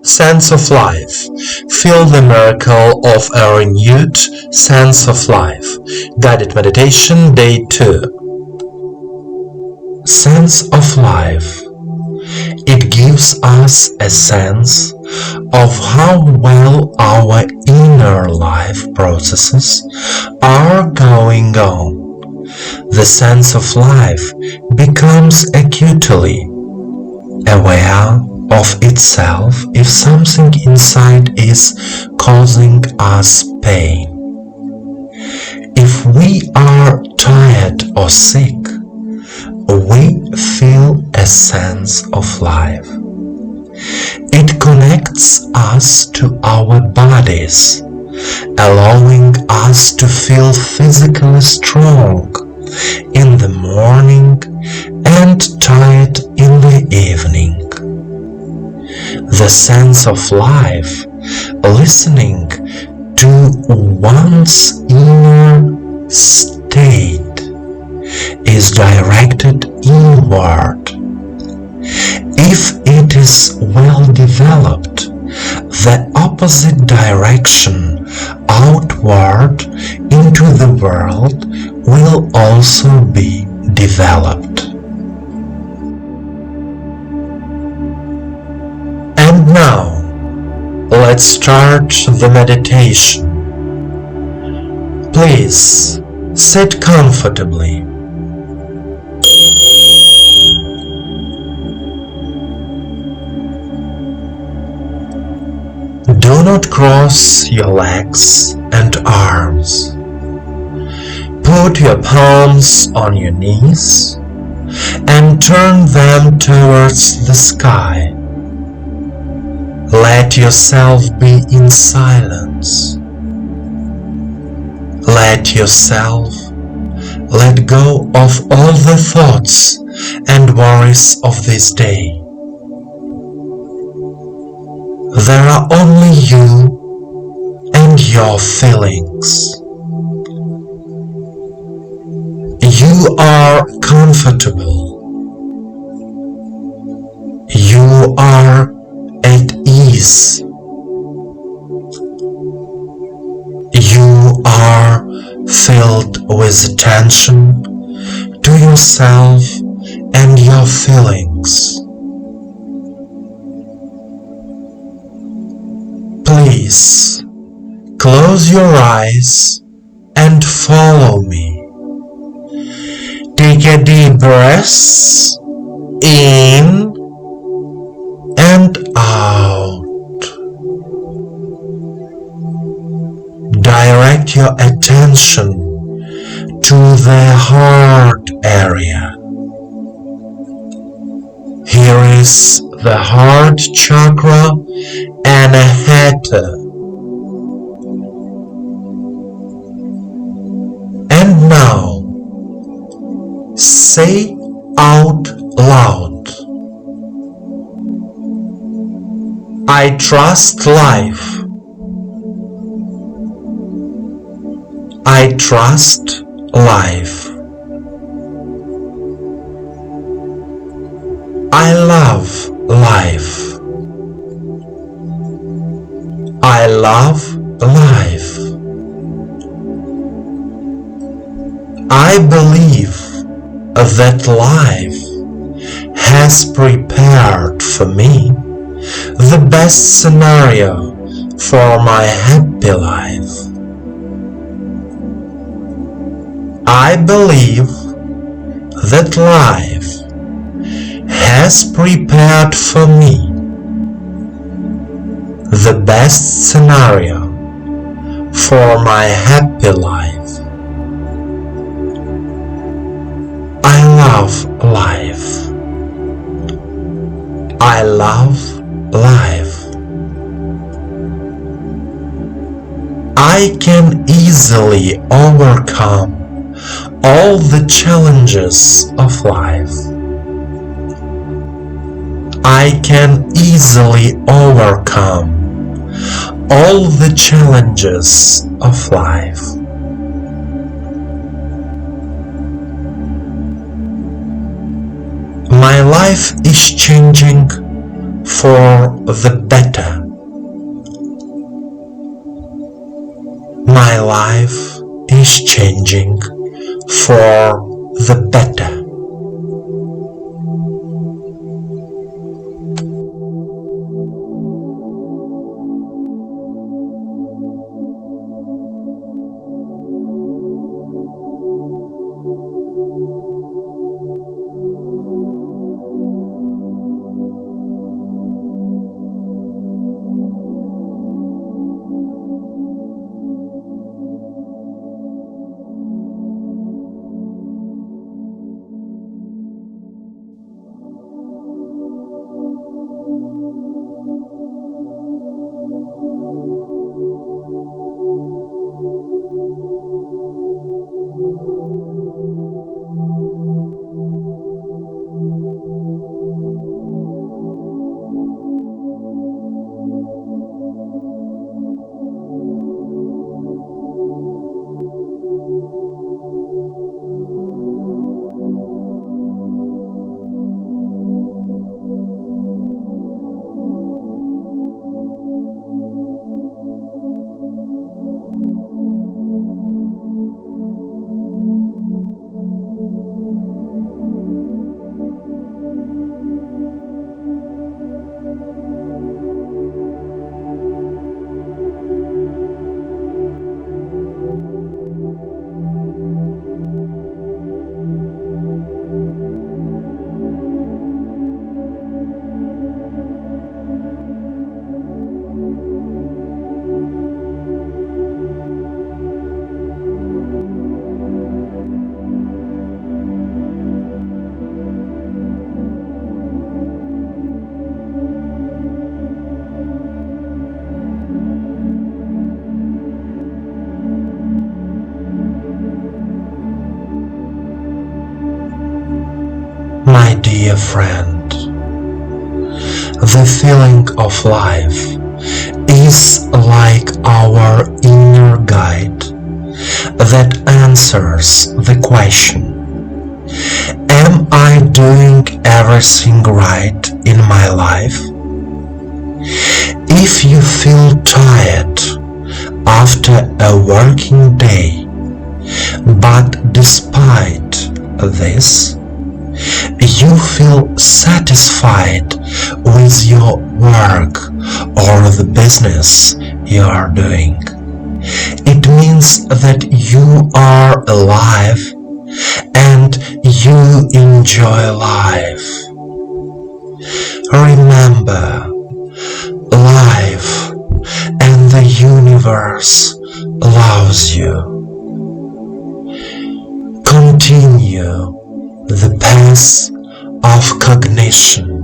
sense of life. Feel the miracle of a renewed sense of life. Guided Meditation Day 2. Sense of life. It gives us a sense of how well our inner life processes are going on. The sense of life becomes acutely aware of itself if something inside is causing us pain. If we are tired or sick, we feel a sense of life. It connects us to our bodies, allowing us to feel physically strong in the morning and tired in the evening. The sense of life, listening to one's inner state, is directed inward. If it is well developed, the opposite direction outward into the world will also be developed. And now, let's start the meditation. Please sit comfortably. Do not cross your legs and arms. Put your palms on your knees and turn them towards the sky. Let yourself be in silence. Let yourself let go of all the thoughts and worries of this day. There are only you and your feelings. You are comfortable. You are at ease. You are filled with attention to yourself and your feelings. Please close your eyes and follow me. Take a deep breath in and out. Direct your attention to the heart area. Here is the heart chakra and a head. And now, say out loud, I trust life. I trust life. I love life. I love life. I believe that life has prepared for me the best scenario for my happy life. I believe that life has prepared for me the best scenario for my happy life. I love life. I love life. I can easily overcome all the challenges of life. I can easily overcome all the challenges of life. My life is changing for the better. My life is changing for the better. My dear friend, the feeling of life is like our inner guide that answers the question, am I doing everything right in my life? If you feel tired after a working day, but despite this, you feel satisfied with your work or the business you are doing, it means that you are alive and you enjoy life. Remember, life and the universe loves you. Continue the path of cognition